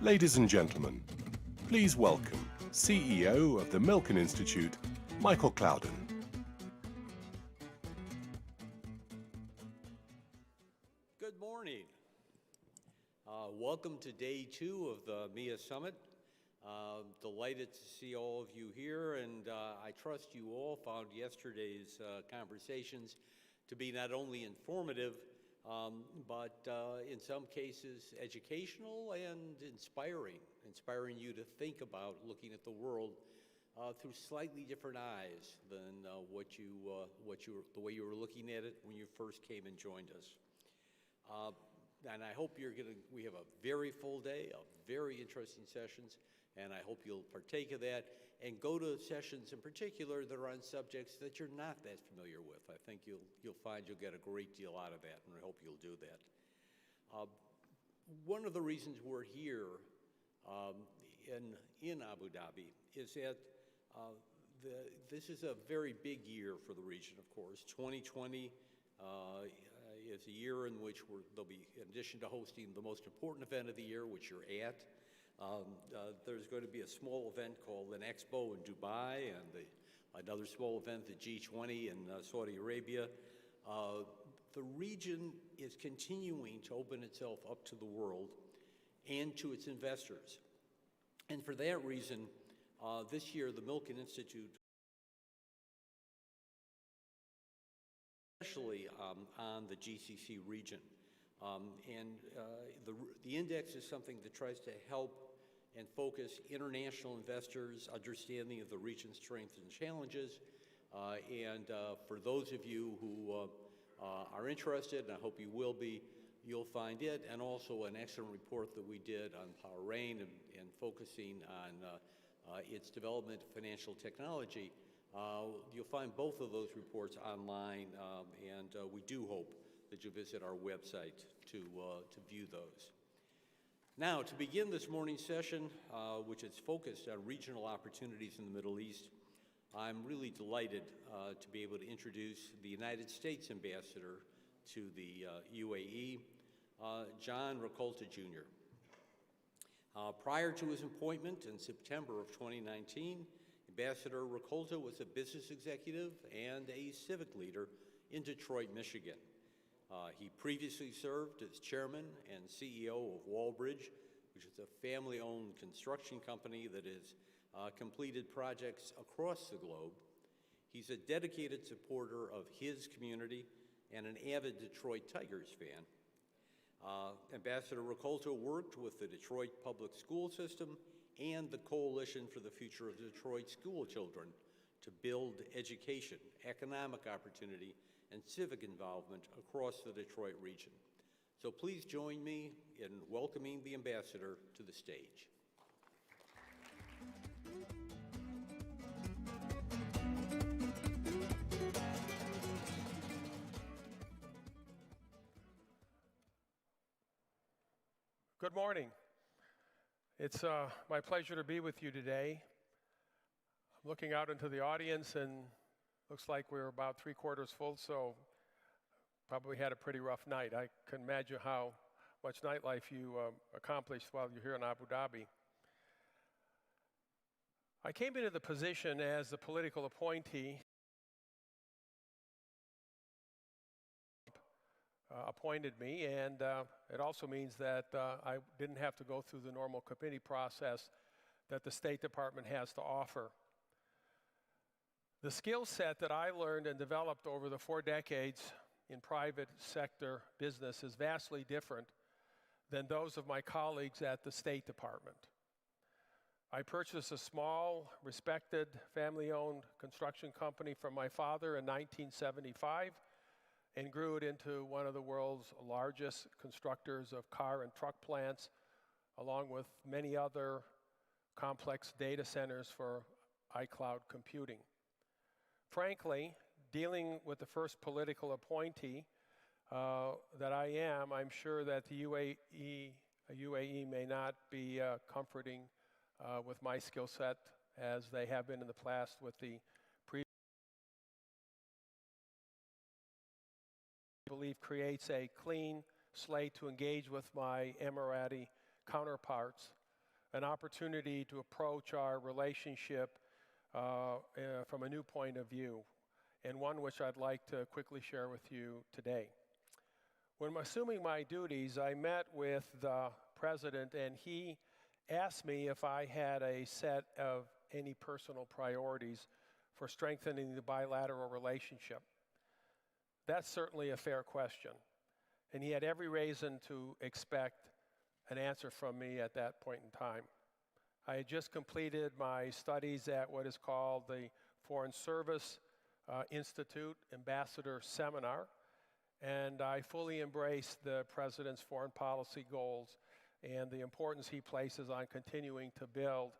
Ladies and gentlemen, please welcome CEO of the Milken Institute, Michael Clowden. Good morning. Welcome to day 2 of the MEA Summit. Delighted to see all of you here, and I trust you all found yesterday's conversations to be not only informative, but in some cases educational and inspiring you to think about looking at the world through slightly different eyes than the way you were looking at it when you first came and joined us. And I hope we have a very full day of very interesting sessions, and I hope you'll partake of that and go to sessions in particular that are on subjects that you're not that familiar with. I think you'll find you'll get a great deal out of that, and I hope you'll do that. One of the reasons we're here in Abu Dhabi is that this is a very big year for the region, of course. 2020 is a year in which there'll be, in addition to hosting the most important event of the year, which you're at, there's going to be a small event called an Expo in Dubai and another small event, the G20 in Saudi Arabia. The region is continuing to open itself up to the world and to its investors. And for that reason, this year the Milken Institute, especially on the GCC region. The index is something that tries to help and focus international investors' understanding of the region's strengths and challenges. For those of you who are interested, and I hope you will be, you'll find it, and also an excellent report that we did on Bahrain and focusing on its development of financial technology. You'll find both of those reports online, and we do hope that you visit our website to view those. Now, to begin this morning's session, which is focused on regional opportunities in the Middle East, I'm really delighted to be able to introduce the United States Ambassador to the UAE, John Rakolta Jr. Prior to his appointment in September of 2019, Ambassador Rakolta was a business executive and a civic leader in Detroit, Michigan. He previously served as chairman and CEO of Wallbridge, which is a family-owned construction company that has completed projects across the globe. He's a dedicated supporter of his community and an avid Detroit Tigers fan. Ambassador Rakolta worked with the Detroit public school system and the Coalition for the Future of Detroit School Children to build education, economic opportunity, and civic involvement across the Detroit region. So please join me in welcoming the ambassador to the stage. Good morning. It's my pleasure to be with you today. I'm looking out into the audience and looks like we're about 3/4 full, so probably had a pretty rough night. I can imagine how much nightlife you accomplished while you're here in Abu Dhabi. I came into the position as the political appointee appointed me, and it also means that I didn't have to go through the normal committee process that the State Department has to offer. The skill set that I learned and developed over the 4 decades in private sector business is vastly different than those of my colleagues at the State Department. I purchased a small, respected, family-owned construction company from my father in 1975 and grew it into one of the world's largest constructors of car and truck plants, along with many other complex data centers for iCloud computing. Frankly, dealing with the first political appointee that I am, I'm sure that the UAE may not be comforting with my skill set as they have been in the past with the previous. I believe creates a clean slate to engage with my Emirati counterparts an opportunity to approach our relationship from a new point of view, and one which I'd like to quickly share with you today. When assuming my duties, I met with the President, and he asked me if I had a set of any personal priorities for strengthening the bilateral relationship. That's certainly a fair question, and he had every reason to expect an answer from me at that point in time. I had just completed my studies at what is called the Foreign Service Institute Ambassador Seminar, and I fully embrace the President's foreign policy goals and the importance he places on continuing to build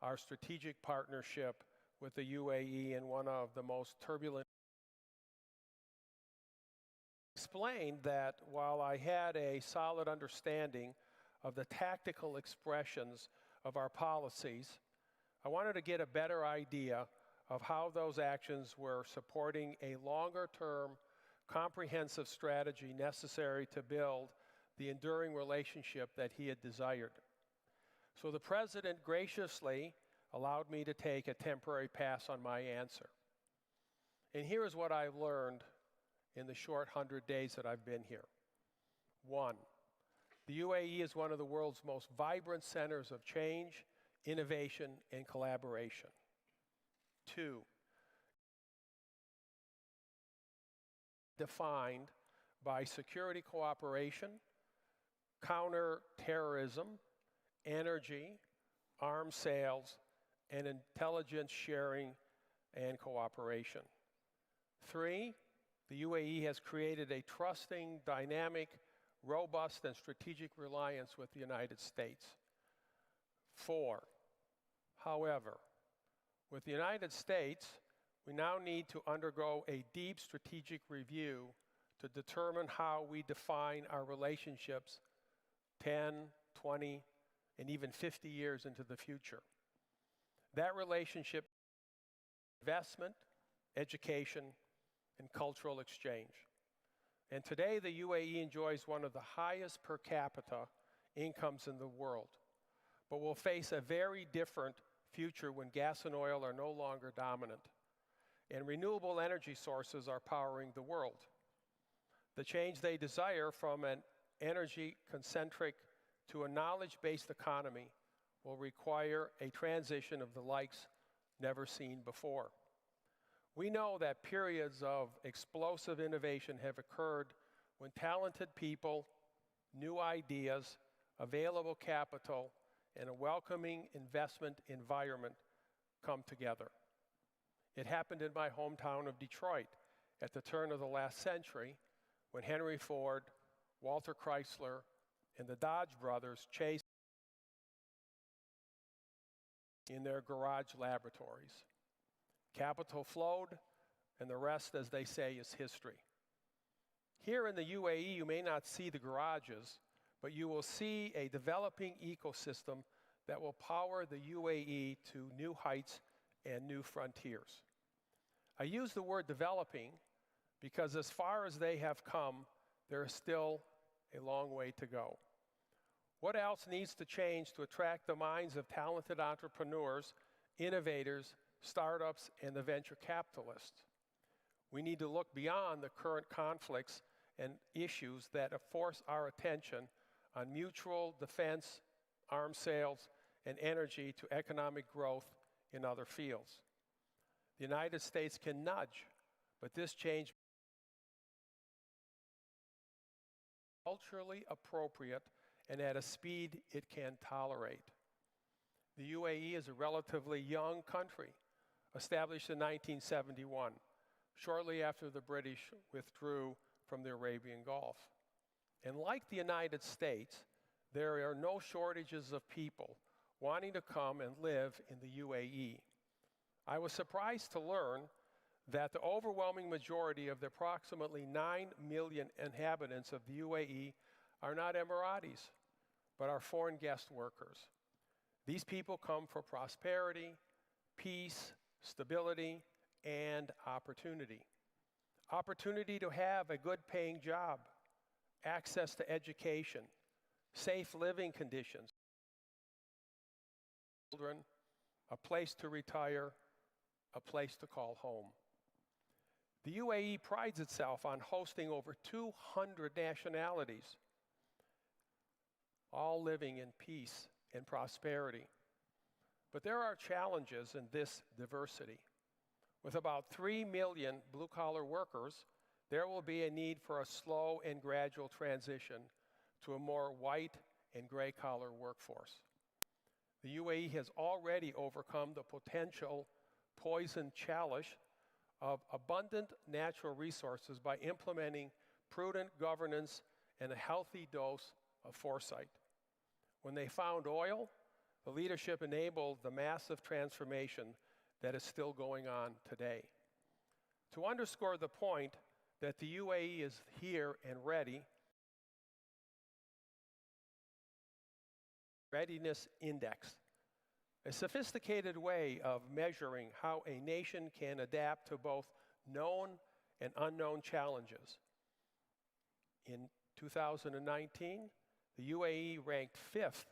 our strategic partnership with the UAE in one of the most turbulent. Explained that while I had a solid understanding of the tactical expressions of our policies, I wanted to get a better idea of how those actions were supporting a longer-term, comprehensive strategy necessary to build the enduring relationship that he had desired. So the President graciously allowed me to take a temporary pass on my answer. And here is what I've learned in the short 100 days that I've been here. 1, the UAE is one of the world's most vibrant centers of change, innovation, and collaboration. 2, defined by security cooperation, counter-terrorism, energy, arms sales, and intelligence sharing and cooperation. 3, the UAE has created a trusting, dynamic, robust, and strategic reliance with the United States. 4, however, with the United States, we now need to undergo a deep strategic review to determine how we define our relationships 10, 20, and even 50 years into the future. That relationship, investment, education, and cultural exchange. And today, the UAE enjoys one of the highest per capita incomes in the world, but will face a very different future when gas and oil are no longer dominant, and renewable energy sources are powering the world. The change they desire from an energy-concentric to a knowledge-based economy will require a transition of the likes never seen before. We know that periods of explosive innovation have occurred when talented people, new ideas, available capital, and a welcoming investment environment come together. It happened in my hometown of Detroit at the turn of the last century when Henry Ford, Walter Chrysler, and the Dodge brothers chased in their garage laboratories. Capital flowed, and the rest, as they say, is history. Here in the UAE, you may not see the garages, but you will see a developing ecosystem that will power the UAE to new heights and new frontiers. I use the word developing because as far as they have come, there is still a long way to go. What else needs to change to attract the minds of talented entrepreneurs, innovators, startups, and the venture capitalists? We need to look beyond the current conflicts and issues that force our attention on mutual defense, arms sales, and energy to economic growth in other fields. The United States can nudge, but this change culturally appropriate and at a speed it can tolerate. The UAE is a relatively young country, established in 1971, shortly after the British withdrew from the Arabian Gulf. And like the United States, there are no shortages of people wanting to come and live in the UAE. I was surprised to learn that the overwhelming majority of the approximately 9 million inhabitants of the UAE are not Emiratis, but are foreign guest workers. These people come for prosperity, peace, stability, and opportunity. Opportunity to have a good paying job, access to education, safe living conditions, children, a place to retire, a place to call home. The UAE prides itself on hosting over 200 nationalities, all living in peace and prosperity. But there are challenges in this diversity. With about 3 million blue-collar workers, there will be a need for a slow and gradual transition to a more white and gray-collar workforce. The UAE has already overcome the potential poison chalice of abundant natural resources by implementing prudent governance and a healthy dose of foresight. When they found oil, the leadership enabled the massive transformation that is still going on today. To underscore the point that the UAE is here and ready, Readiness Index, a sophisticated way of measuring how a nation can adapt to both known and unknown challenges. In 2019, the UAE ranked 5th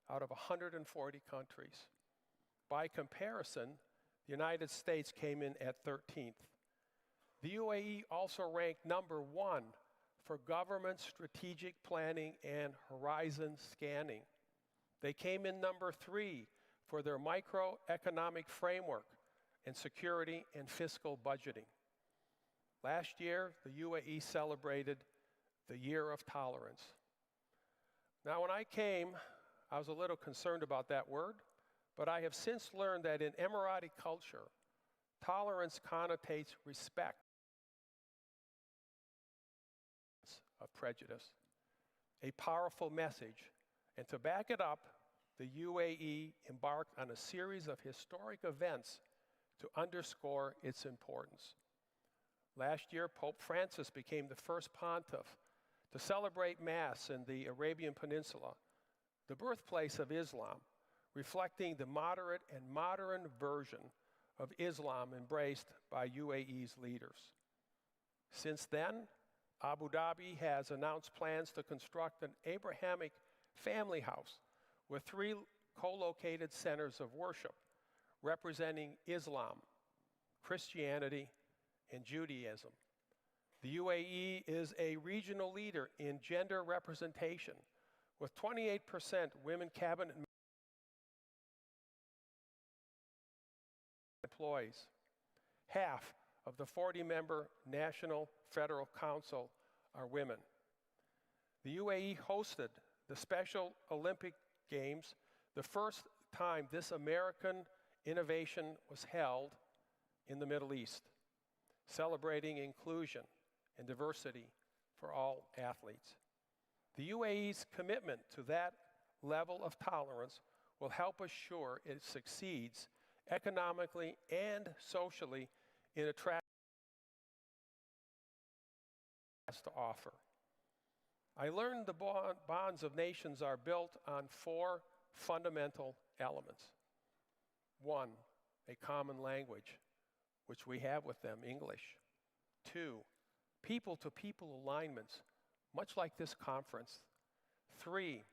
out of 140 countries. By comparison, the United States came in at 13th. The UAE also ranked number 1 for government strategic planning and horizon scanning. They came in number 3 for their microeconomic framework and security and fiscal budgeting. Last year, the UAE celebrated the Year of Tolerance. Now, when I came, I was a little concerned about that word, but I have since learned that in Emirati culture, tolerance connotates respect of prejudice, a powerful message. And to back it up, the UAE embarked on a series of historic events to underscore its importance. Last year, Pope Francis became the first pontiff to celebrate Mass in the Arabian Peninsula, the birthplace of Islam, reflecting the moderate and modern version of Islam embraced by UAE's leaders. Since then, Abu Dhabi has announced plans to construct an Abrahamic family house with 3 co-located centers of worship representing Islam, Christianity, and Judaism. The UAE is a regional leader in gender representation, with 28% women cabinet employees. Half of the 40-member National Federal Council are women. The UAE hosted the Special Olympic Games, the first time this American innovation was held in the Middle East, celebrating inclusion and diversity for all athletes. The UAE's commitment to that level of tolerance will help assure it succeeds economically and socially in attracting to offer. I learned the bonds of nations are built on 4 fundamental elements. 1, a common language, which we have with them, English. 2, people-to-people alignments, much like this conference. 3,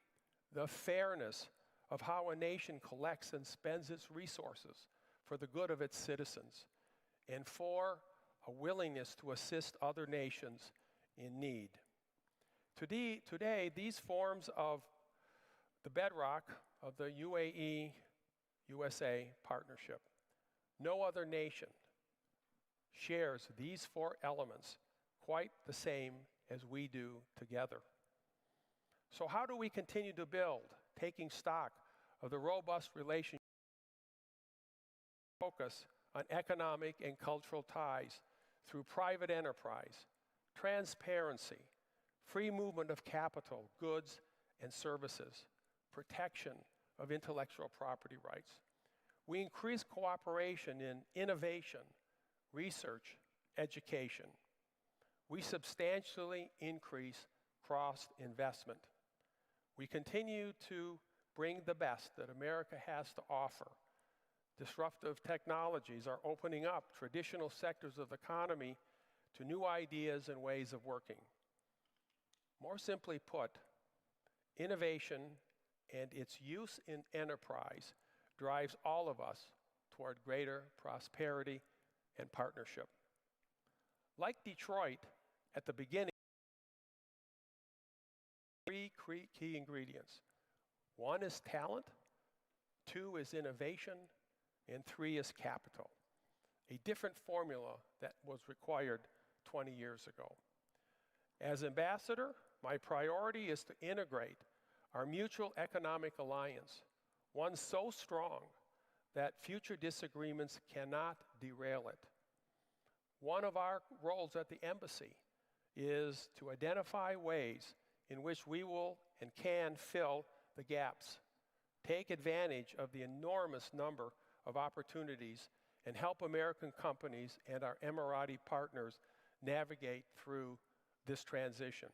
the fairness of how a nation collects and spends its resources for the good of its citizens. And 4, a willingness to assist other nations in need. Today, these forms of the bedrock of the UAE-USA partnership. No other nation shares these 4 elements quite the same as we do together. So how do we continue to build, taking stock of the robust relationship, focus on economic and cultural ties through private enterprise, transparency, free movement of capital, goods, and services, protection of intellectual property rights. We increase cooperation in innovation, research, education. We substantially increase cross-investment. We continue to bring the best that America has to offer. Disruptive technologies are opening up traditional sectors of the economy to new ideas and ways of working. More simply put, innovation and its use in enterprise drives all of us toward greater prosperity and partnership. Like Detroit, at the beginning, three key ingredients. One is talent, two is innovation, and three is capital. A different formula that was required 20 years ago. As ambassador, my priority is to integrate our mutual economic alliance, one so strong that future disagreements cannot derail it. One of our roles at the embassy is to identify ways in which we will and can fill the gaps, take advantage of the enormous number of opportunities, and help American companies and our Emirati partners navigate through this transition.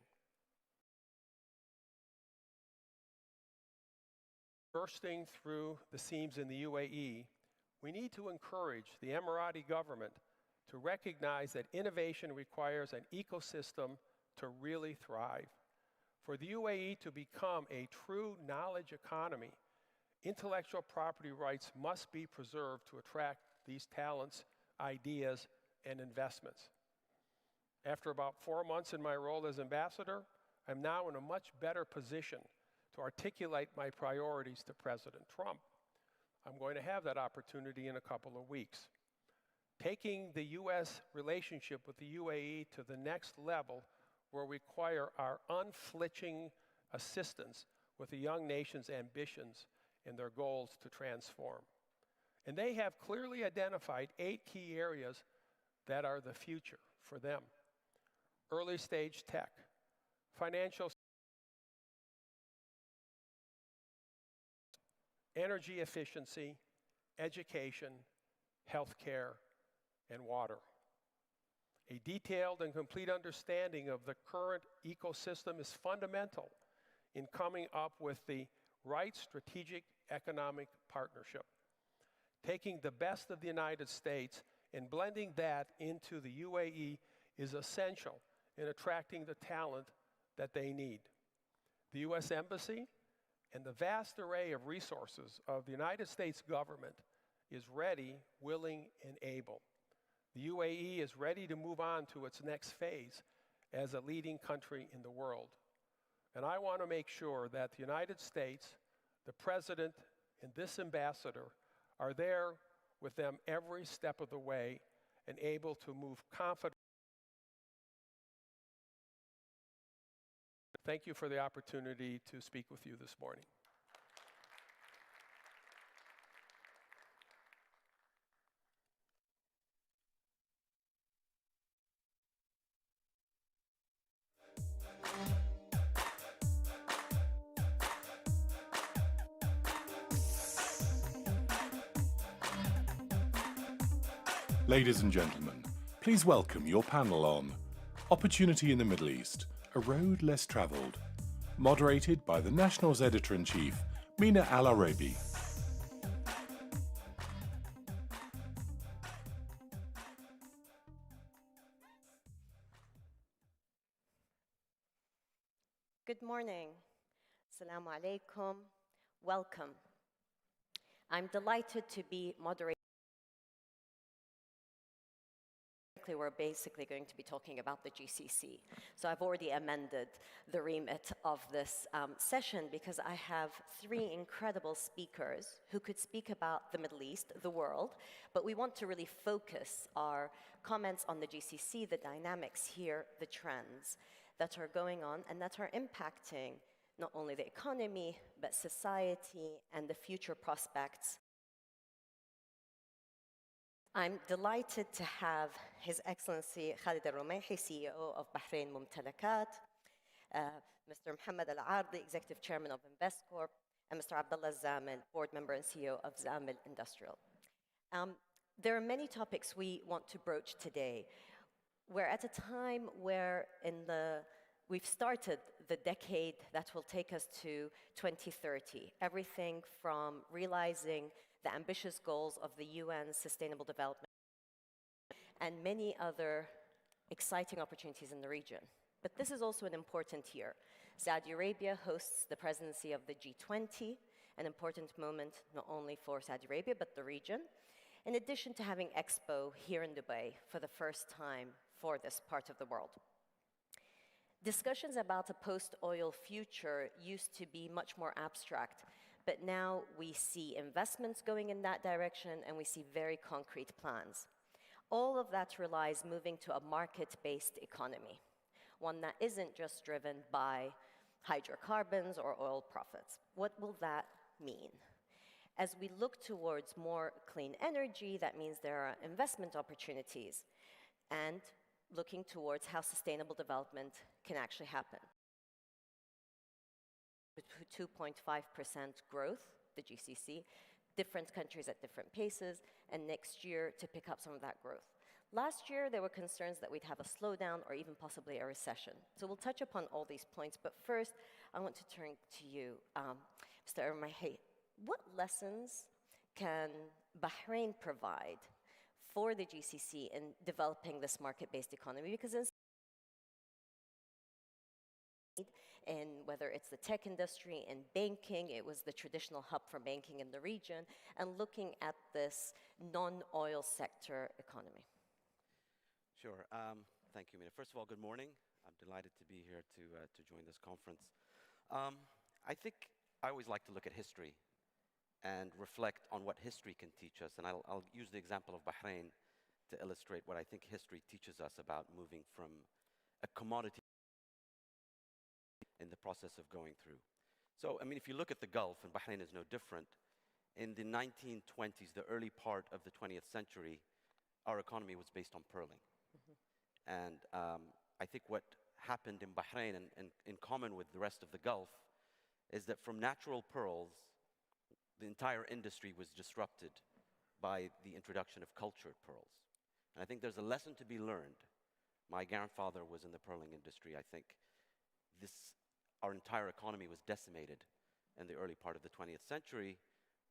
Bursting through the seams in the UAE, we need to encourage the Emirati government to recognize that innovation requires an ecosystem to really thrive. For the UAE to become a true knowledge economy, intellectual property rights must be preserved to attract these talents, ideas, and investments. After about 4 months in my role as ambassador, I'm now in a much better position to articulate my priorities to President Trump. I'm going to have that opportunity in a couple of weeks. Taking the U.S. relationship with the UAE to the next level will require our unflinching assistance with the young nation's ambitions and their goals to transform. And they have clearly identified 8 key areas that are the future for them. Early stage tech, financial, energy efficiency, education, healthcare, and water. A detailed and complete understanding of the current ecosystem is fundamental in coming up with the right strategic economic partnership. Taking the best of the United States and blending that into the UAE is essential in attracting the talent that they need. The U.S. Embassy and the vast array of resources of the United States government is ready, willing, and able. The UAE is ready to move on to its next phase as a leading country in the world. And I want to make sure that the United States, the President, and this ambassador are there with them every step of the way and able to move confidently. Thank you for the opportunity to speak with you this morning. Ladies and gentlemen, please welcome your panel on Opportunity in the Middle East, A Road Less Traveled, moderated by the National's Editor-in-Chief, MEA Al-Arabi. Good morning. Assalamu alaikum. Welcome. I'm delighted to be moderating. We're basically going to be talking about the GCC. So I've already amended the remit of this session because I have 3 incredible speakers who could speak about the Middle East, the world, but we want to really focus our comments on the GCC, the dynamics here, the trends that are going on and that are impacting not only the economy, but society and the future prospects. I'm delighted to have His Excellency Khalid Al-Rumaihi, CEO of Bahrain Mumtalakat, Mr. Mohammed Al-Ardi, Executive Chairman of InvestCorp, and Mr. Abdullah Zamil, Board Member and CEO of Zamil Industrial. There are many topics we want to broach today. We're at a time where we've started the decade that will take us to 2030. Everything from realizing the ambitious goals of the UN Sustainable Development and many other exciting opportunities in the region. But this is also an important year. Saudi Arabia hosts the presidency of the G20, an important moment not only for Saudi Arabia, but the region, in addition to having Expo here in Dubai for the first time for this part of the world. Discussions about a post-oil future used to be much more abstract, but now we see investments going in that direction and we see very concrete plans. All of that relies moving to a market-based economy, one that isn't just driven by hydrocarbons or oil profits. What will that mean? As we look towards more clean energy, that means there are investment opportunities and looking towards how sustainable development can actually happen. 2.5% growth, the GCC, different countries at different paces, and next year to pick up some of that growth. Last year, there were concerns that we'd have a slowdown or even possibly a recession. So we'll touch upon all these points, but first, I want to turn to you, Mr. Ermahi. What lessons can Bahrain provide for the GCC in developing this market-based economy? Because in whether it's the tech industry, in banking, it was the traditional hub for banking in the region, and looking at this non-oil sector economy. Sure. Thank you, Mina. First of all, good morning. I'm delighted to be here to join this conference. I think I always like to look at history and reflect on what history can teach us. And I'll use the example of Bahrain to illustrate what I think history teaches us about moving from a commodity in the process of going through. So, I mean, if you look at the Gulf, and Bahrain is no different, in the 1920s, the early part of the 20th century, our economy was based on pearling. And I think what happened in Bahrain, and in common with the rest of the Gulf, is that from natural pearls, the entire industry was disrupted by the introduction of cultured pearls. And I think there's a lesson to be learned. My grandfather was in the pearling industry. I think our entire economy was decimated in the early part of the 20th century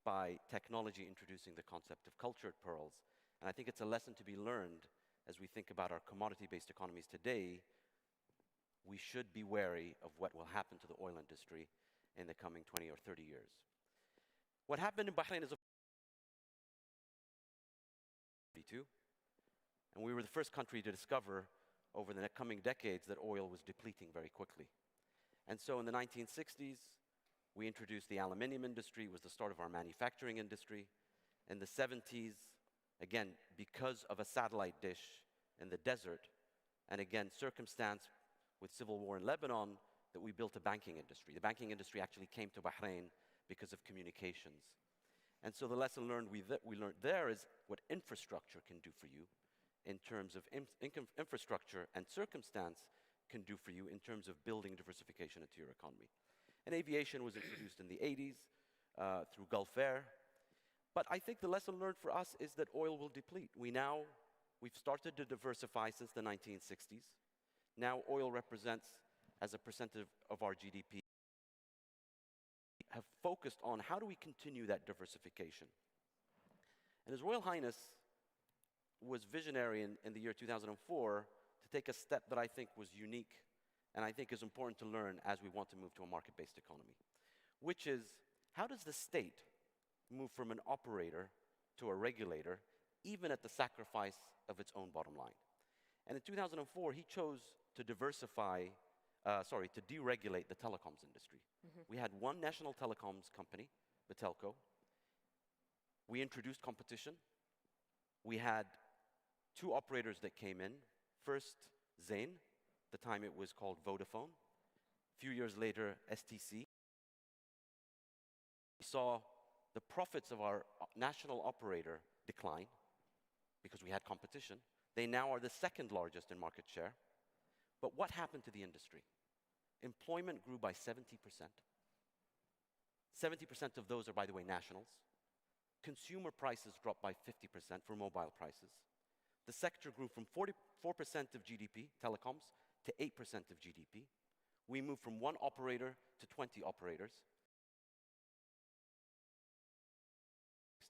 by technology introducing the concept of cultured pearls. And I think it's a lesson to be learned as we think about our commodity-based economies today. We should be wary of what will happen to the oil industry in the coming 20 or 30 years. What happened in Bahrain is and we were the first country to discover over the coming decades that oil was depleting very quickly. And so in the 1960s, we introduced the aluminium industry. It was the start of our manufacturing industry. In the 70s, again, because of a satellite dish in the desert, and again, circumstance with civil war in Lebanon, that we built a banking industry. The banking industry actually came to Bahrain because of communications. And so the lesson learned we learned there is what infrastructure can do for you in terms of infrastructure, and circumstance can do for you in terms of building diversification into your economy. And aviation was introduced in the 80s through Gulf Air. But I think the lesson learned for us is that oil will deplete. We've started to diversify since the 1960s. Now oil represents, as a percentage of our GDP, have focused on how do we continue that diversification. And His Royal Highness was visionary in the year 2004 to take a step that I think was unique and I think is important to learn as we want to move to a market-based economy, which is, how does the state move from an operator to a regulator, even at the sacrifice of its own bottom line? And in 2004, he chose to deregulate the telecoms industry. We had one national telecoms company, the telco. We introduced competition. We had two operators that came in. First, Zain, the time it was called Vodafone. A few years later, STC. We saw the profits of our national operator decline because we had competition. They now are the second largest in market share. But what happened to the industry? Employment grew by 70%. 70% of those are, by the way, nationals. Consumer prices dropped by 50% for mobile prices. The sector grew from 44% of GDP, telecoms, to 8% of GDP. We moved from one operator to 20 operators.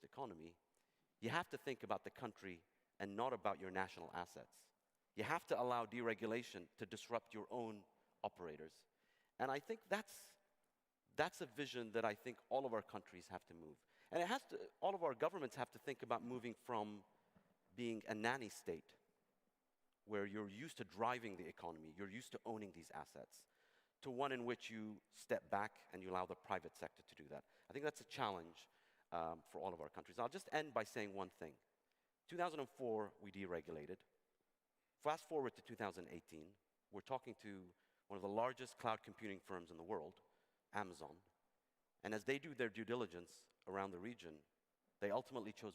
Economy, you have to think about the country and not about your national assets. You have to allow deregulation to disrupt your own operators. And I think that's a vision that I think all of our countries have to move. And all of our governments have to think about moving from being a nanny state, where you're used to driving the economy, you're used to owning these assets, to one in which you step back and you allow the private sector to do that. I think that's a challenge for all of our countries. I'll just end by saying one thing. 2004, we deregulated. Fast forward to 2018, we're talking to one of the largest cloud computing firms in the world, Amazon. And as they do their due diligence around the region, they ultimately chose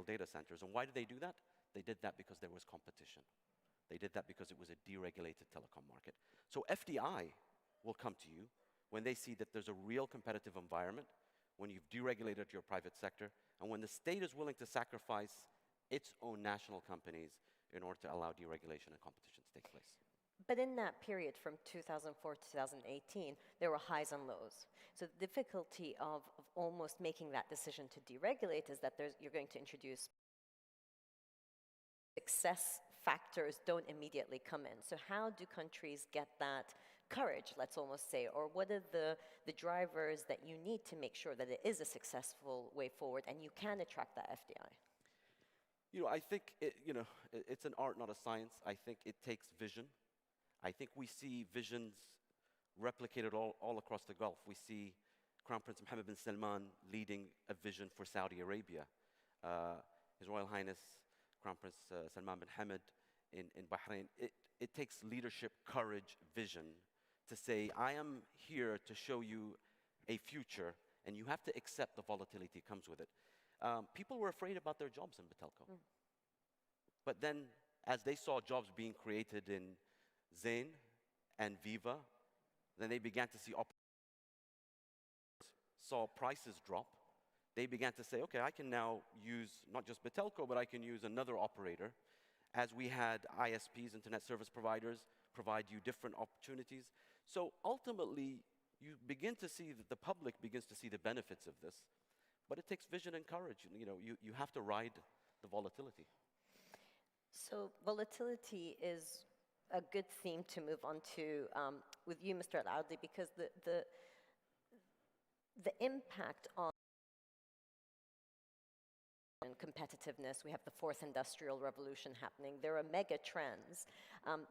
data centers. And why did they do that? They did that because there was competition. They did that because it was a deregulated telecom market. So FDI will come to you when they see that there's a real competitive environment, when you've deregulated your private sector, and when the state is willing to sacrifice its own national companies in order to allow deregulation and competition to take place. But in that period from 2004 to 2018, there were highs and lows. So the difficulty of almost making that decision to deregulate is that you're going to introduce success factors don't immediately come in. So how do countries get that courage, let's almost say, or what are the drivers that you need to make sure that it is a successful way forward and you can attract that FDI? I think it's an art, not a science. I think it takes vision. I think we see visions replicated all across the Gulf. We see Crown Prince Mohammed bin Salman leading a vision for Saudi Arabia. His Royal Highness Crown Prince Salman bin Hamad in Bahrain. It takes leadership, courage, vision to say, I am here to show you a future, and you have to accept the volatility comes with it. People were afraid about their jobs in Batelco. But then, as they saw jobs being created in Zain and Viva, then they began to saw prices drop. They began to say, okay, I can now use not just Batelco, but I can use another operator. As we had ISPs, internet service providers, provide you different opportunities. So ultimately, you begin to see that the public begins to see the benefits of this. But it takes vision and courage. You have to ride the volatility. So volatility is a good theme to move on to with you, Mr. Al-Ardi, because the impact on competitiveness, we have the fourth industrial revolution happening. There are mega trends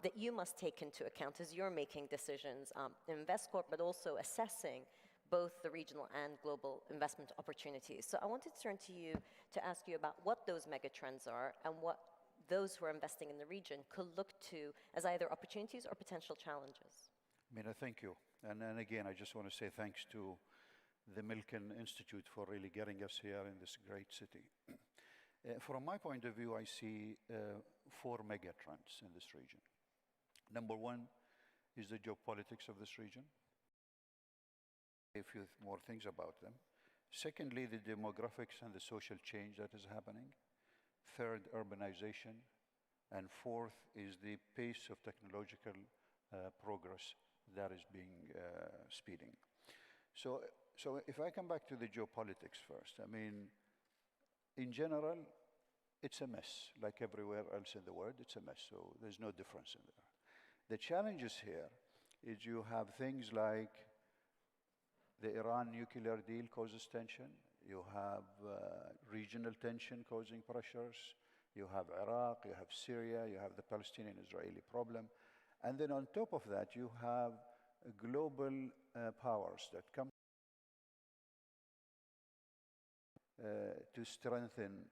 that you must take into account as you're making decisions in InvestCorp, but also assessing both the regional and global investment opportunities. So I wanted to turn to you to ask you about what those mega trends are and what those who are investing in the region could look to as either opportunities or potential challenges. Mina, thank you. And again, I just want to say thanks to the Milken Institute for really getting us here in this great city. From my point of view, I see 4 mega trends in this region. Number one is the geopolitics of this region. A few more things about them. Secondly, the demographics and the social change that is happening. Third, urbanization. And fourth is the pace of technological progress that is being speeding. So if I come back to the geopolitics first, I mean, in general, it's a mess. Like everywhere else in the world, it's a mess. So there's no difference in there. The challenges here is you have things like the Iran nuclear deal causes tension. You have regional tension causing pressures. You have Iraq, you have Syria, you have the Palestinian-Israeli problem. And then on top of that, you have global powers that come to strengthen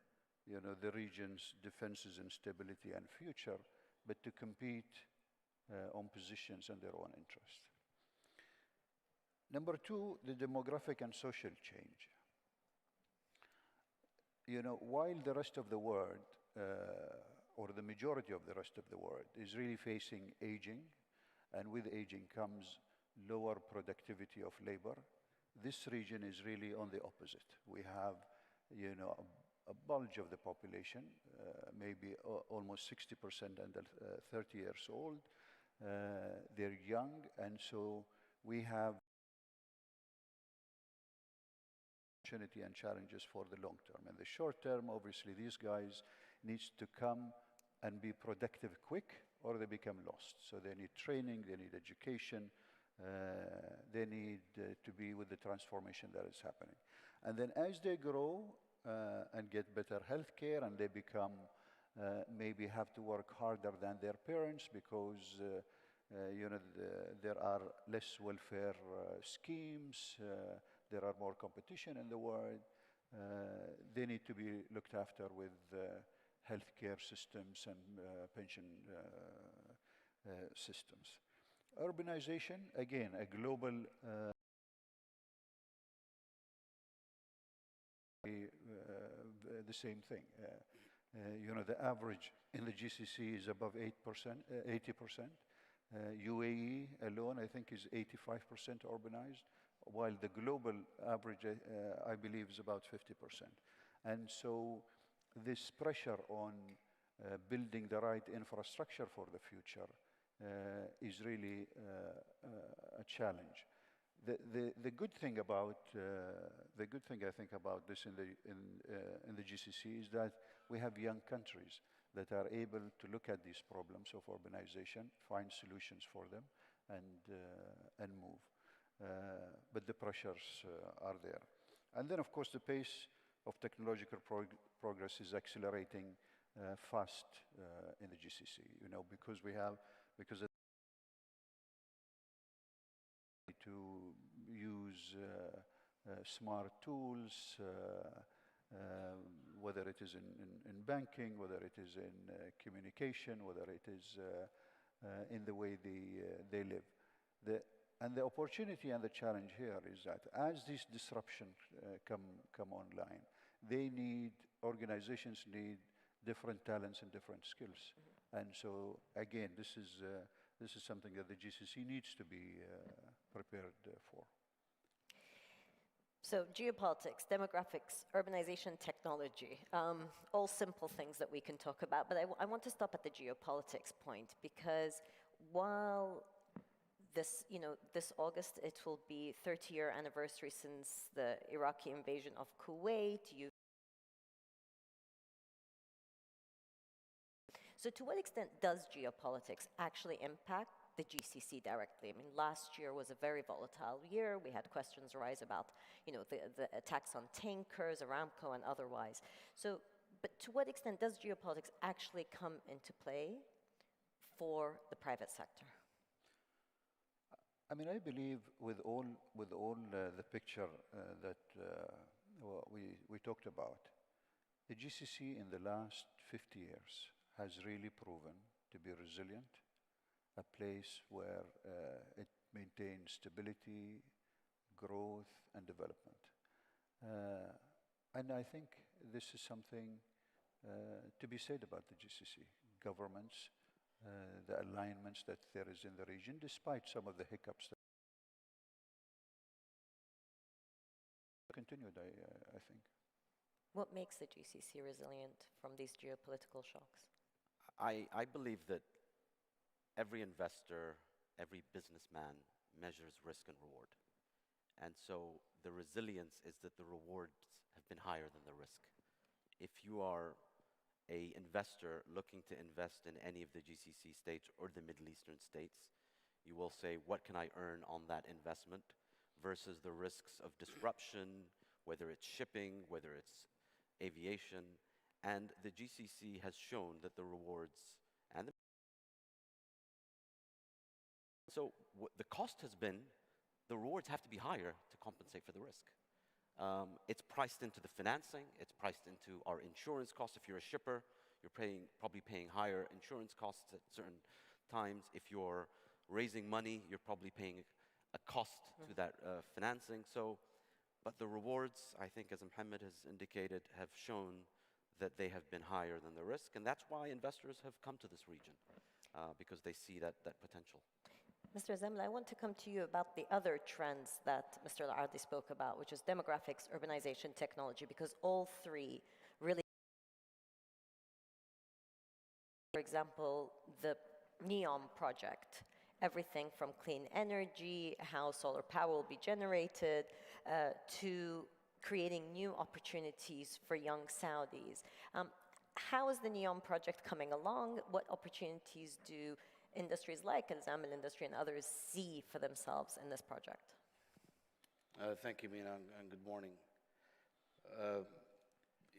the region's defenses and stability and future, but to compete on positions and their own interest. Number two, the demographic and social change. While the rest of the world, or the majority of the rest of the world, is really facing aging, and with aging comes lower productivity of labor, this region is really on the opposite. We have, a bulge of the population, maybe almost 60% under 30 years old. They're young, and so we have opportunity and challenges for the long term. In the short term, obviously, these guys need to come and be productive quick, or they become lost. So they need training, they need education, They need to be with the transformation that is happening. And then as they grow and get better healthcare and they become, maybe have to work harder than their parents because there are less welfare schemes, there are more competition in the world, they need to be looked after with healthcare systems and pension systems. Urbanization, again, a global the same thing. The average in the GCC is above 8%, 80%. UAE alone, I think, is 85% urbanized, while the global average, I believe, is about 50%. And so this pressure on building the right infrastructure for the future is really a challenge. The good thing about I think about this in the GCC is that we have young countries that are able to look at these problems of urbanization, find solutions for them, and move. But the pressures are there. And then, of course, the pace of technological progress is accelerating fast in the GCC. Because to use smart tools, whether it is in banking, whether it is in communication, whether it is in the way they live. And the opportunity and the challenge here is that as these disruptions come online, organizations need different talents and different skills. And so, again, this is something that the GCC needs to be prepared for. So geopolitics, demographics, urbanization, technology, all simple things that we can talk about. But I want to stop at the geopolitics point, because while this August, it will be 30-year anniversary since the Iraqi invasion of Kuwait. So to what extent does geopolitics actually impact the GCC directly? I mean, last year was a very volatile year. We had questions arise about, the attacks on tankers, Aramco, and otherwise. So, but to what extent does geopolitics actually come into play for the private sector? I mean, I believe with all the picture that we talked about, the GCC in the last 50 years has really proven to be resilient, a place where it maintains stability, growth, and development. And I think this is something to be said about the GCC. Governments, the alignments that there is in the region, despite some of the hiccups that continued, I think. What makes the GCC resilient from these geopolitical shocks? I believe that every investor, every businessman measures risk and reward. And so the resilience is that the rewards have been higher than the risk. If you are an investor looking to invest in any of the GCC states or the Middle Eastern states, you will say, what can I earn on that investment versus the risks of disruption, whether it's shipping, whether it's aviation. And the GCC has shown that the rewards and so the cost has been, the rewards have to be higher to compensate for the risk. It's priced into the financing, it's priced into our insurance costs. If you're a shipper, you're probably paying higher insurance costs at certain times. If you're raising money, you're probably paying a cost to that financing. But the rewards, I think, as Mohammed has indicated, have shown that they have been higher than the risk. And that's why investors have come to this region, because they see that potential. Mr. Zemla, I want to come to you about the other trends that Mr. Al-Ardi spoke about, which is demographics, urbanization, technology, because all three really, for example, the NEOM project, everything from clean energy, how solar power will be generated, to creating new opportunities for young Saudis. How is the NEOM project coming along? What opportunities do industries like Al-Zamil industry and others see for themselves in this project? Thank you, Mina, and good morning.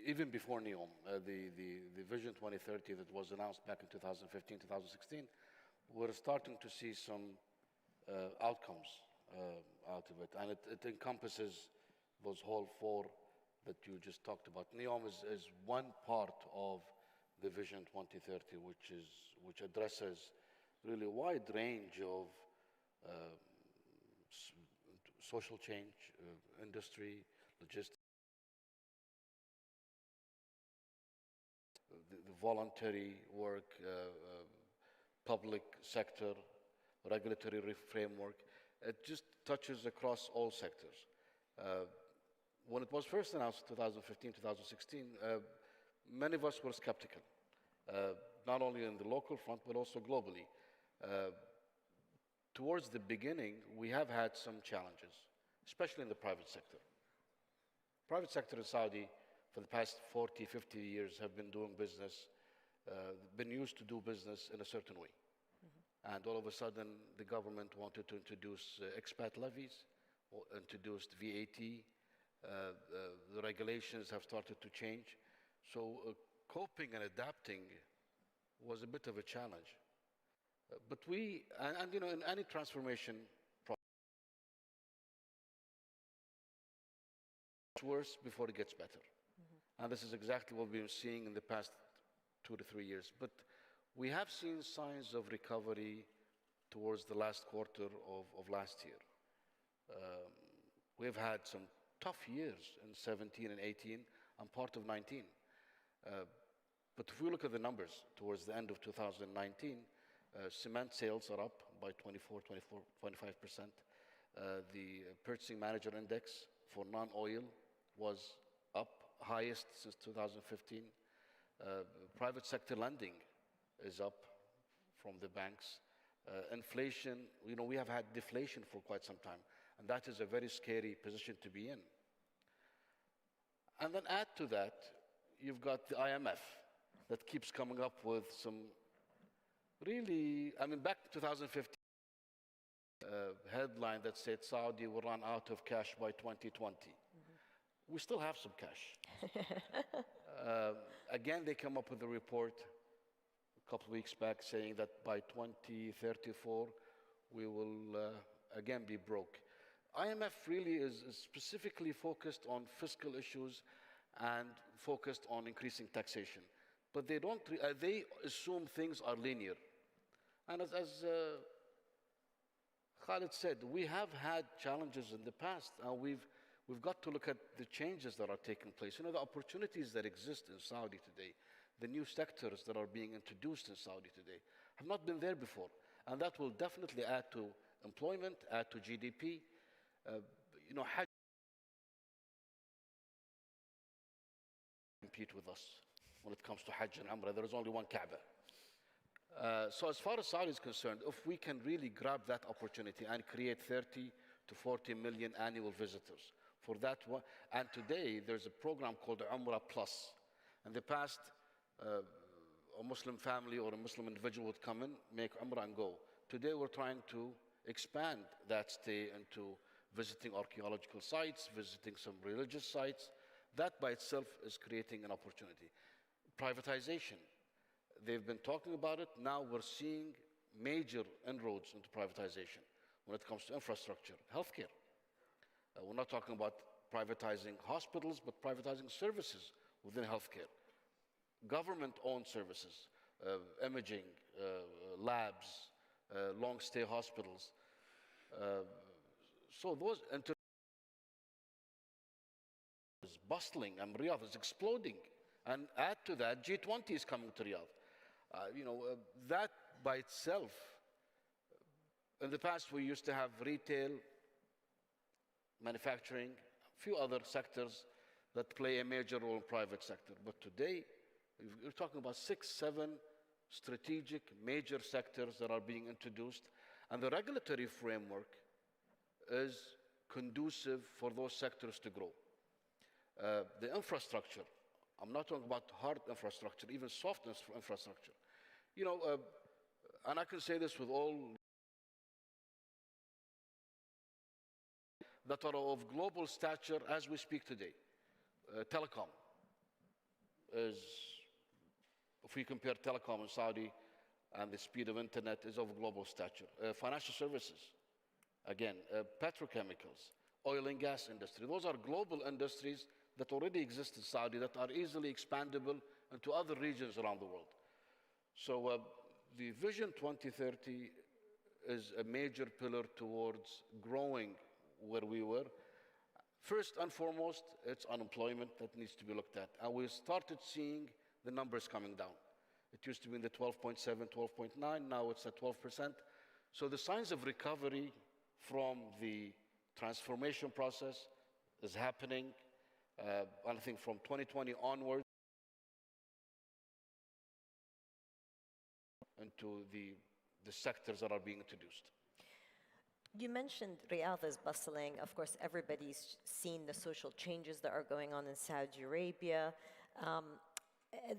Even before NEOM, the Vision 2030 that was announced back in 2015, 2016, we're starting to see some outcomes out of it. And it encompasses those whole four that you just talked about. NEOM is one part of the Vision 2030, which addresses really a wide range of social change, industry, logistics, the voluntary work, public sector, regulatory framework. It just touches across all sectors. When it was first announced in 2015, 2016, many of us were skeptical, not only in the local front, but also globally. Towards the beginning, we have had some challenges, especially in the private sector. Private sector in Saudi for the past 40, 50 years have been doing business, been used to do business in a certain way. And all of a sudden, the government wanted to introduce expat levies, or introduced VAT. The regulations have started to change. So coping and adapting was a bit of a challenge. But and you know, in any transformation process, it's worse before it gets better. And this is exactly what we've been seeing in the past 2 to 3 years. But we have seen signs of recovery towards the last quarter of last year. We've had some tough years in 17 and 18 and part of 19. But if we look at the numbers towards the end of 2019, cement sales are up by 25%. The Purchasing Manager Index for non-oil was up, highest since 2015. Private sector lending is up from the banks. Inflation, you know, we have had deflation for quite some time, and that is a very scary position to be in. And then add to that, you've got the IMF that keeps coming up with some really, I mean, back in 2015, headline that said Saudi will run out of cash by 2020. We still have some cash. Again, they come up with a report a couple of weeks back saying that by 2034, we will again be broke. IMF really is specifically focused on fiscal issues and focused on increasing taxation. But they don't, they assume things are linear. And as Khalid said, we have had challenges in the past, and we've got to look at the changes that are taking place. You know, the opportunities that exist in Saudi today, the new sectors that are being introduced in Saudi today, have not been there before. And that will definitely add to employment, add to GDP. You know, Hajj compete with us when it comes to Hajj and Umrah. There is only one Kaaba. So as far as Saudi is concerned, if we can really grab that opportunity and create 30 to 40 million annual visitors for that one, and today there's a program called Umrah Plus. In the past, a Muslim family or a Muslim individual would come in, make Umrah and go. Today we're trying to expand that stay into visiting archaeological sites, visiting some religious sites. That by itself is creating an opportunity. Privatization. They've been talking about it. Now we're seeing major inroads into privatization when it comes to infrastructure, healthcare. We're not talking about privatizing hospitals, but privatizing services within healthcare. Government-owned services, imaging, labs, long-stay hospitals. So those is bustling, and Riyadh is exploding. And add to that, G20 is coming to Riyadh. You know, that by itself, in the past we used to have retail, manufacturing, a few other sectors that play a major role in private sector. But today, we're talking about 6, 7 strategic major sectors that are being introduced, and the regulatory framework is conducive for those sectors to grow. The infrastructure, I'm not talking about hard infrastructure, even soft infrastructure. You know, and I can say this with all that are of global stature as we speak today. Telecom is, if we compare telecom in Saudi and the speed of internet, is of global stature. Financial services, again, petrochemicals, oil and gas industry. Those are global industries that already exist in Saudi that are easily expandable into other regions around the world. So the Vision 2030 is a major pillar towards growing where we were. First and foremost, it's unemployment that needs to be looked at. And we started seeing the numbers coming down. It used to be in the 12.7, 12.9, now it's at 12%. So the signs of recovery from the transformation process is happening. I think from 2020 onwards into the sectors that are being introduced. You mentioned Riyadh is bustling. Of course, everybody's seen the social changes that are going on in Saudi Arabia.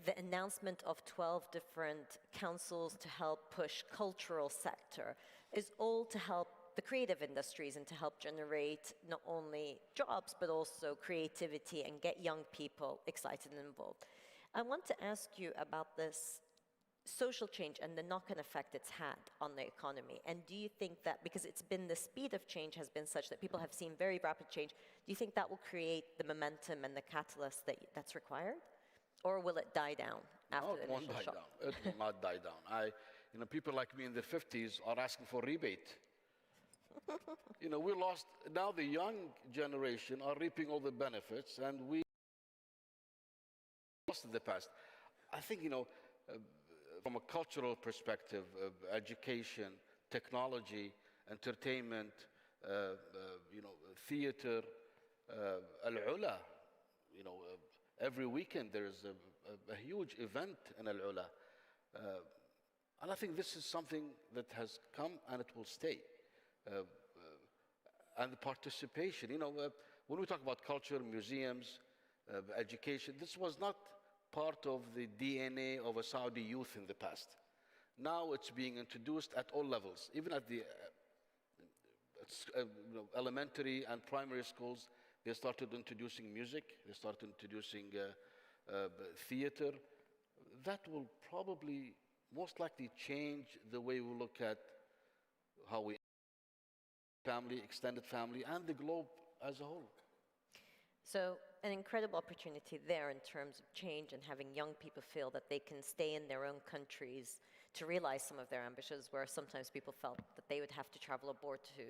The announcement of 12 different councils to help push cultural sector is all to help the creative industries and to help generate not only jobs, but also creativity and get young people excited and involved. I want to ask you about this social change and the knock-on effect it's had on the economy. And do you think that, because it's been the speed of change has been such that people have seen very rapid change, do you think that will create the momentum and the catalyst that's required? Or will it die down after the initial shock? It will not die down. People like me in the 50s are asking for rebate. We lost, now the young generation are reaping all the benefits, and we lost in the past. I think, from a cultural perspective, education, technology, entertainment, theater, al-ula, every weekend there's a huge event in al-ula. And I think this is something that has come and it will stay. And the participation, when we talk about culture, museums, education, this was not part of the DNA of a Saudi youth in the past. Now it's being introduced at all levels, even at the elementary and primary schools. They started introducing music, they started introducing theater. That will probably most likely change the way we look at how we family, extended family, and the globe as a whole. So an incredible opportunity there in terms of change and having young people feel that they can stay in their own countries to realize some of their ambitions, where sometimes people felt that they would have to travel abroad to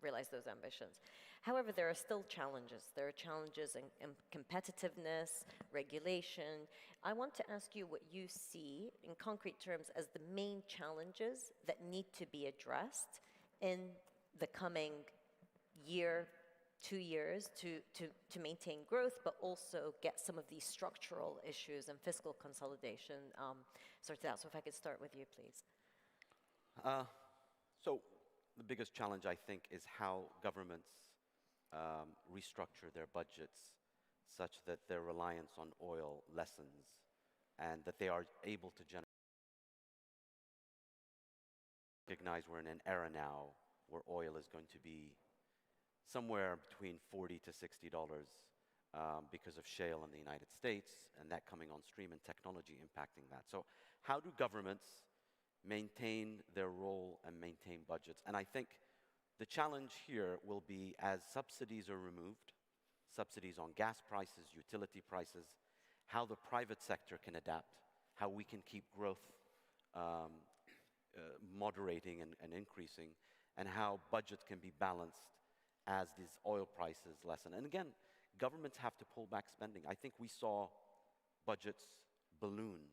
realize those ambitions. However, there are still challenges. There are challenges in competitiveness, regulation. I want to ask you what you see in concrete terms as the main challenges that need to be addressed in the coming year, 2 years to maintain growth, but also get some of these structural issues and fiscal consolidation sorted out. So if I could start with you, please. So the biggest challenge, I think, is how governments restructure their budgets such that their reliance on oil lessens and that they are able to recognize we're in an era now where oil is going to be somewhere between $40 to $60 because of shale in the United States, and that coming on stream and technology impacting that. So how do governments maintain their role and maintain budgets? And I think the challenge here will be, as subsidies are removed, subsidies on gas prices, utility prices, how the private sector can adapt, how we can keep growth moderating and increasing, and how budgets can be balanced as these oil prices lessen. And again, governments have to pull back spending. I think we saw budgets balloon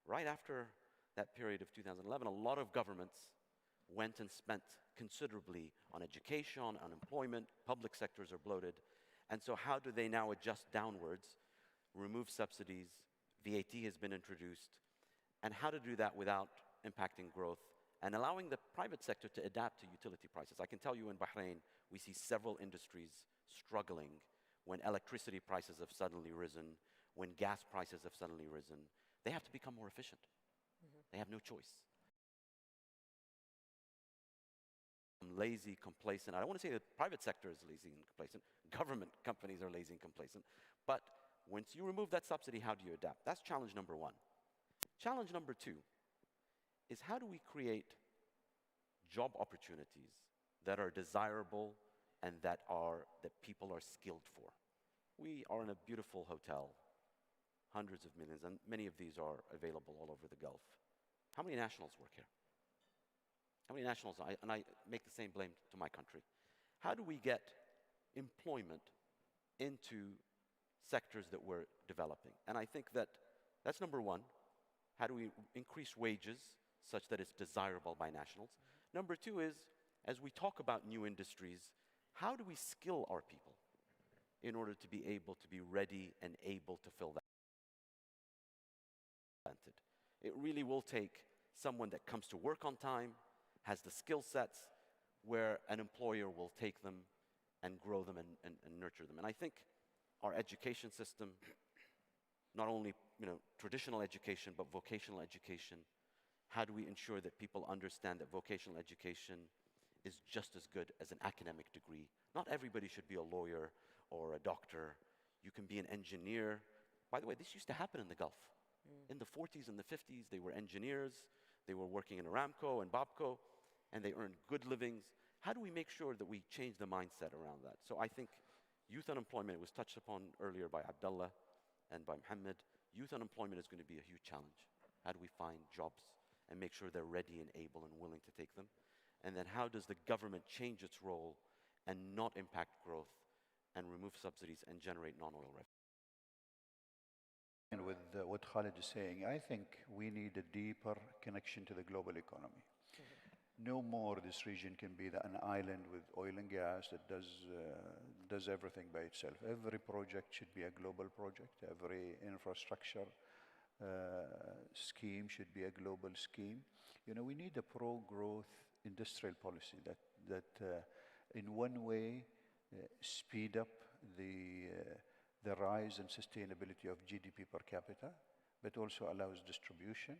right after that period of 2011. A lot of governments went and spent considerably on education, on unemployment. Public sectors are bloated. And so how do they now adjust downwards, remove subsidies? VAT has been introduced. And how to do that without impacting growth and allowing the private sector to adapt to utility prices. I can tell you in Bahrain, we see several industries struggling when electricity prices have suddenly risen, when gas prices have suddenly risen. they have to become more efficient. They have no choice. Lazy, complacent. I don't want to say the private sector is lazy and complacent. Government companies are lazy and complacent. But once you remove that subsidy, how do you adapt? That's challenge number one. Challenge number two is how do we create job opportunities that are desirable and that people are skilled for? We are in a beautiful hotel, hundreds of millions, and many of these are available all over the Gulf. How many nationals work here? How many nationals, and I make the same blame to my country. How do we get employment into sectors that we're developing? And I think that's number one. How do we increase wages such that it's desirable by nationals? Number two is, as we talk about new industries, how do we skill our people in order to be able to be ready and able to fill that? It really will take someone that comes to work on time, has the skill sets where an employer will take them and grow them and nurture them. And I think our education system, not only traditional education, but vocational education, how do we ensure that people understand that vocational education is just as good as an academic degree? Not everybody should be a lawyer or a doctor. You can be an engineer. By the way, this used to happen in the Gulf. In the 40s and the 50s, they were engineers. They were working in Aramco and Babco, and they earned good livings. How do we make sure that we change the mindset around that? So I think youth unemployment was touched upon earlier by Abdullah and by Mohammed. Youth unemployment is going to be a huge challenge. How do we find jobs and make sure they're ready and able and willing to take them? And then how does the government change its role and not impact growth and remove subsidies and generate non-oil revenue? And with what Khalid is saying, I think we need a deeper connection to the global economy. No more this region can be an island with oil and gas that does everything by itself. Every project should be a global project. Every infrastructure scheme should be a global scheme. We need a pro-growth industrial policy that in one way speed up the rise and sustainability of GDP per capita, but also allows distribution.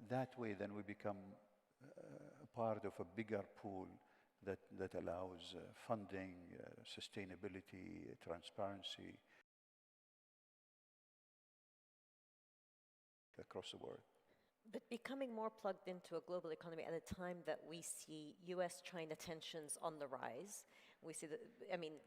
That way, then we become part of a bigger pool that allows funding, sustainability, transparency across the world. But becoming more plugged into a global economy at a time that we see US-China tensions on the rise. We see that,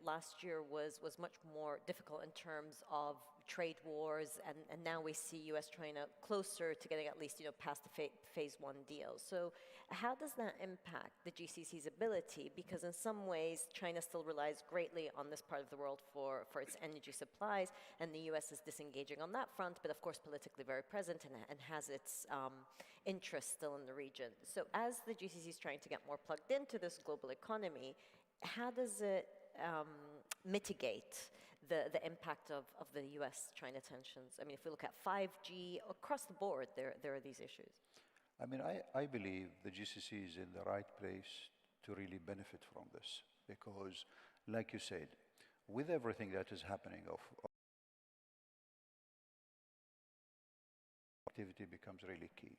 last year was much more difficult in terms of trade wars, and now we see US-China closer to getting at least, past the phase one deal. So how does that impact the GCC's ability? Because in some ways, China still relies greatly on this part of the world for its energy supplies, and the US is disengaging on that front, but of course politically very present and has its interest still in the region. So as the GCC is trying to get more plugged into this global economy, how does it mitigate the impact of the US-China tensions? If we look at 5G, across the board, there are these issues. I believe the GCC is in the right place to really benefit from this because, like you said, with everything that is happening, activity becomes really key.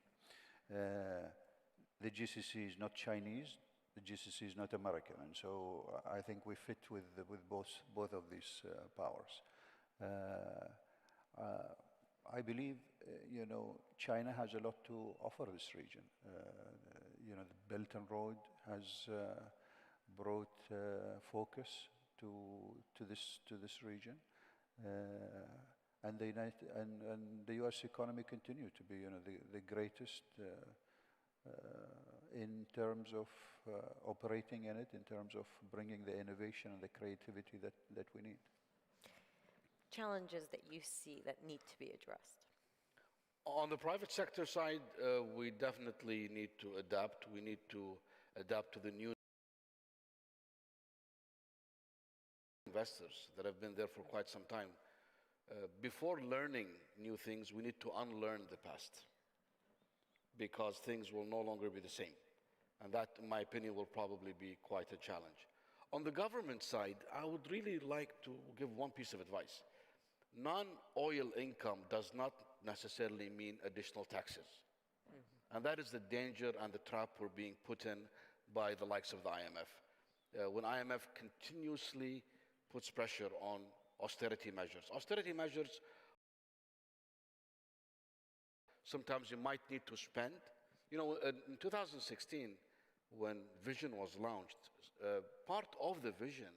The GCC is not Chinese. The GCC is not American, and so I think we fit with both of these powers. I believe, China has a lot to offer this region. The Belt and Road has brought focus to this region, and the U.S. economy continues to be, the greatest in terms of operating in it, in terms of bringing the innovation and the creativity that we need. Challenges that you see that need to be addressed? On the private sector side, we definitely need to adapt. We need to adapt to the new investors that have been there for quite some time. Before learning new things, we need to unlearn the past because things will no longer be the same. And that, in my opinion, will probably be quite a challenge. On the government side, I would really like to give one piece of advice. Non-oil income does not necessarily mean additional taxes. And that is the danger and the trap we're being put in by the likes of the IMF. When IMF continuously puts pressure on austerity measures, sometimes you might need to spend. You know, in 2016, when Vision was launched, part of the vision,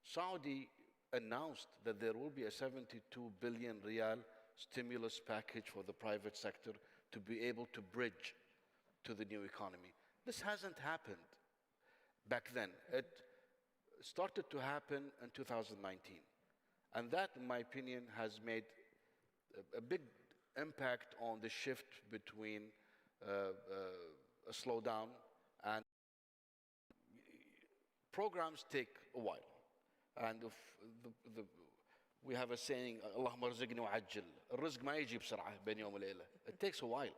Saudi announced that there will be a 72 billion riyal stimulus package for the private sector to be able to bridge to the new economy. This hasn't happened back then. It started to happen in 2019. And that, in my opinion, has made a big impact on the shift between a slowdown and programs take a while. And if we have a saying, اللهم رزقني وعجل. الرزق ما يجي بسرعة بين يوم وليلة. It takes a while.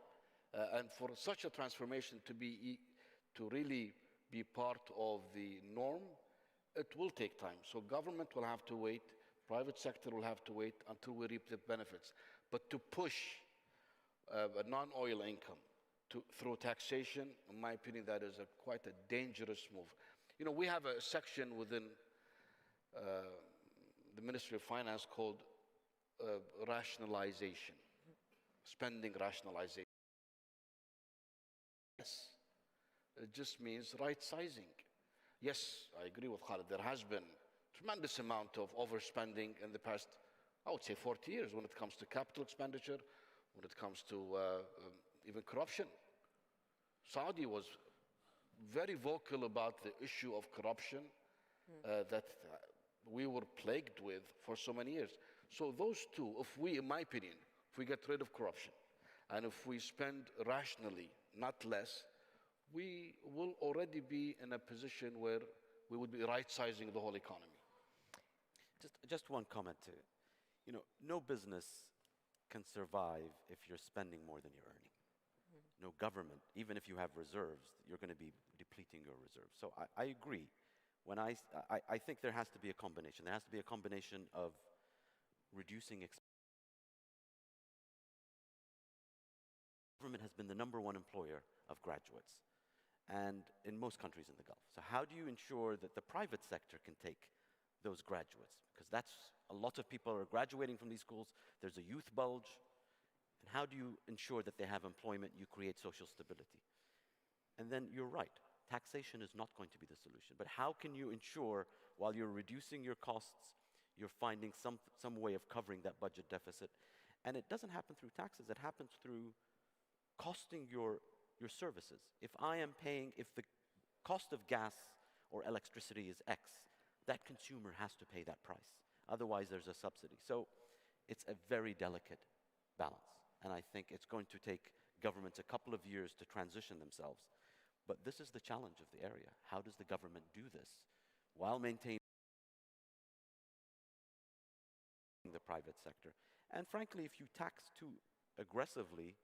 And for such a transformation to really be part of the norm, it will take time. So government will have to wait, private sector will have to wait until we reap the benefits. But to push a non-oil income through taxation, in my opinion, that is quite a dangerous move. You know, we have a section within the Ministry of Finance called rationalization, spending rationalization. Yes, it just means right sizing. Yes, I agree with Khalid. There has been tremendous amount of overspending in the past, I would say 40 years when it comes to capital expenditure, when it comes to even corruption. Saudi was very vocal about the issue of corruption that we were plagued with for so many years. So those two, if we, in my opinion, if we get rid of corruption and if we spend rationally, not less, we will already be in a position where we would be right-sizing the whole economy. Just one comment too. You know, no business can survive if you're spending more than you're earning. No government, even if you have reserves, you're going to be depleting your reserves. So I agree. When I think there has to be a combination. There has to be a combination of reducing expenses. Government has been the #1 employer of graduates, and in most countries in the Gulf. So how do you ensure that the private sector can take those graduates? Because that's a lot of people are graduating from these schools. There's a youth bulge. And how do you ensure that they have employment? You create social stability. And then you're right. Taxation is not going to be the solution. But how can you ensure, while you're reducing your costs, you're finding some way of covering that budget deficit? And it doesn't happen through taxes. It happens through costing your services. If the cost of gas or electricity is X, that consumer has to pay that price. Otherwise, there's a subsidy. So it's a very delicate balance. And I think it's going to take governments a couple of years to transition themselves. But this is the challenge of the area. How does the government do this while maintaining the private sector? And frankly, if you tax too aggressively,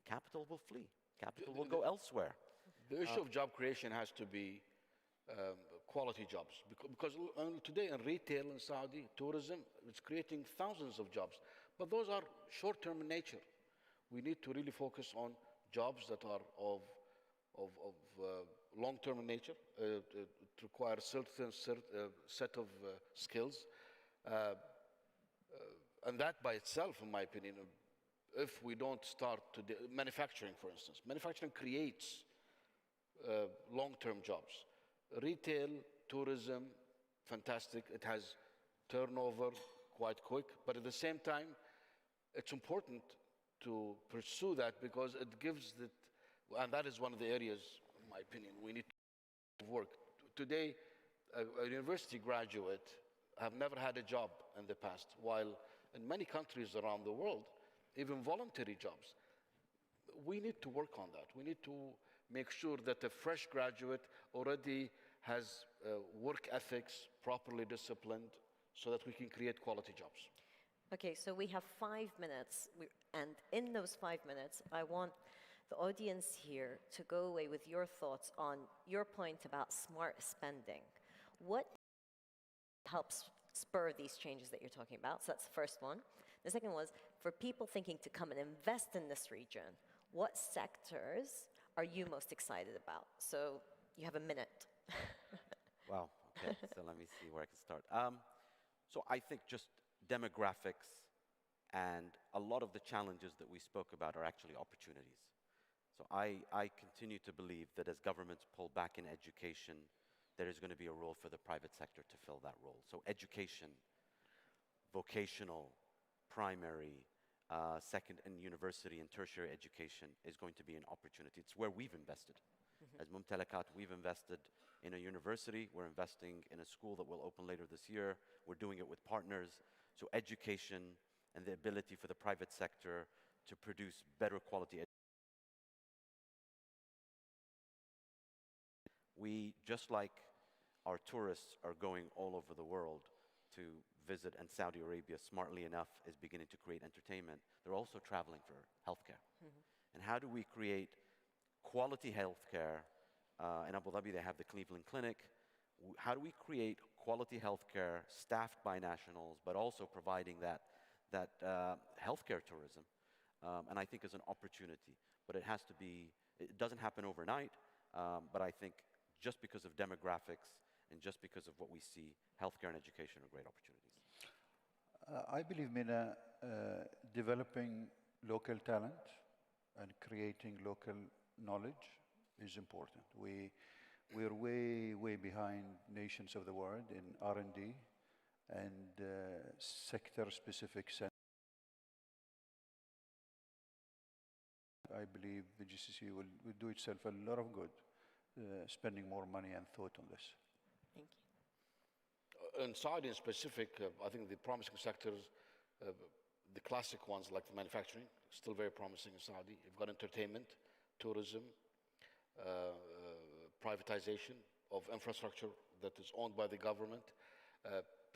capital will flee. Capital will go elsewhere. The issue of job creation has to be quality jobs. Because today in retail in Saudi, tourism, it's creating thousands of jobs. But those are short-term in nature. We need to really focus on jobs that are of long-term in nature. It requires a certain set of skills. And that by itself, in my opinion, if we don't start today, manufacturing, for instance. Manufacturing creates long-term jobs. Retail, tourism, fantastic. It has turnover quite quick. But at the same time, it's important to pursue that because it gives and that is one of the areas, in my opinion, we need to work. Today, a university graduate have never had a job in the past, while in many countries around the world, even voluntary jobs. We need to work on that. We need to make sure that a fresh graduate already has work ethics, properly disciplined, so that we can create quality jobs. Okay, so we have 5 minutes, and in those 5 minutes, I want the audience here to go away with your thoughts on your point about smart spending. What helps spur these changes that you're talking about? So that's the first one. The second was, for people thinking to come and invest in this region, what sectors are you most excited about? So you have a minute. Wow, okay, so let me see where I can start. So I think just demographics and a lot of the challenges that we spoke about are actually opportunities. So I continue to believe that as governments pull back in education, there is going to be a role for the private sector to fill that role. So education, vocational, primary, second and university and tertiary education is going to be an opportunity. It's where we've invested. As Mumtalakat, we've invested in a university. We're investing in a school that will open later this year. We're doing it with partners. So education and the ability for the private sector to produce better quality education. We, just like our tourists are going all over the world to visit, and Saudi Arabia, smartly enough, is beginning to create entertainment, they're also traveling for healthcare. And how do we create quality healthcare? In Abu Dhabi, they have the Cleveland Clinic. How do we create quality healthcare staffed by nationals, but also providing that healthcare tourism? And I think is an opportunity, but it has to be, it doesn't happen overnight, but I think just because of demographics and just because of what we see, healthcare and education are great opportunities. I believe, MENA, developing local talent and creating local knowledge is important. We're way, way behind nations of the world in R&D and sector-specific centers. I believe the GCC will do itself a lot of good, spending more money and thought on this. Thank you. In Saudi in specific, I think the promising sectors, the classic ones like the manufacturing, still very promising in Saudi. You've got entertainment, tourism, privatization of infrastructure that is owned by the government.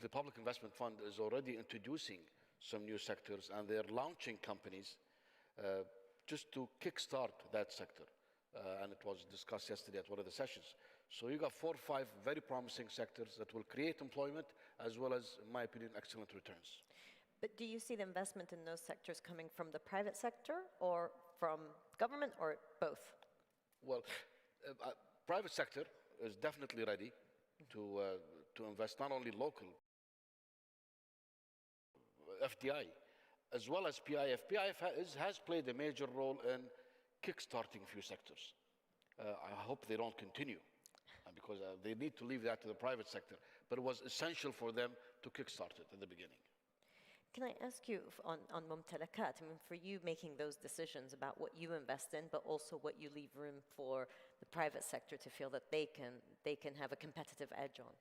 The Public Investment Fund is already introducing some new sectors, and they're launching companies just to kickstart that sector. And it was discussed yesterday at one of the sessions. So you got 4 or 5 very promising sectors that will create employment, as well as, in my opinion, excellent returns. But do you see the investment in those sectors coming from the private sector or from government, or both? Well, private sector is definitely ready to invest, not only local, FDI, as well as PIF. PIF has played a major role in kickstarting a few sectors. I hope they don't continue, because they need to leave that to the private sector. But it was essential for them to kickstart it in the beginning. Can I ask you on Mumtalakat, I mean, for you making those decisions about what you invest in, but also what you leave room for the private sector to feel that they can have a competitive edge on?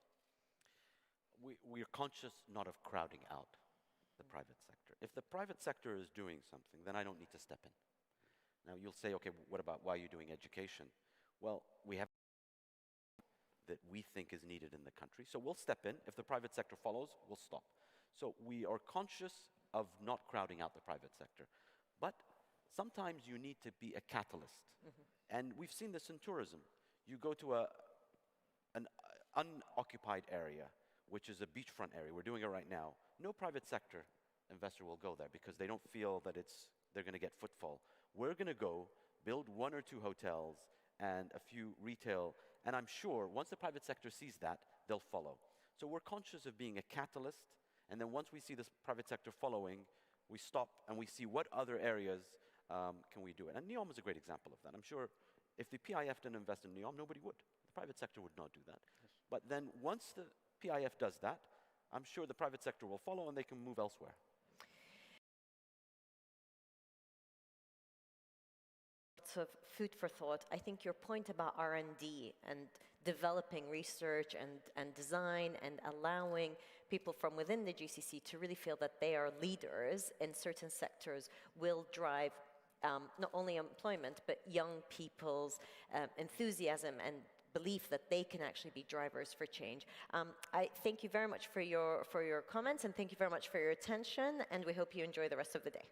We're conscious not of crowding out the private sector. If the private sector is doing something, then I don't need to step in. Now you'll say, okay, what about why are you doing education? Well, we have that we think is needed in the country, so we'll step in. If the private sector follows, we'll stop. So we are conscious of not crowding out the private sector. But sometimes you need to be a catalyst. And we've seen this in tourism. You go to an unoccupied area, which is a beachfront area. We're doing it right now. No private sector investor will go there because they don't feel that they're going to get footfall. We're going to go build 1 or 2 hotels and a few retail. And I'm sure once the private sector sees that, they'll follow. So we're conscious of being a catalyst. And then once we see this private sector following, we stop and we see what other areas can we do it. And NEOM is a great example of that. I'm sure if the PIF didn't invest in NEOM, nobody would. The private sector would not do that. Yes. But then once the PIF does that, I'm sure the private sector will follow and they can move elsewhere. Of food for thought. I think your point about R&D and developing research and design and allowing people from within the GCC to really feel that they are leaders in certain sectors will drive not only employment, but young people's enthusiasm and belief that they can actually be drivers for change. I thank you very much for your comments, and thank you very much for your attention, and we hope you enjoy the rest of the day.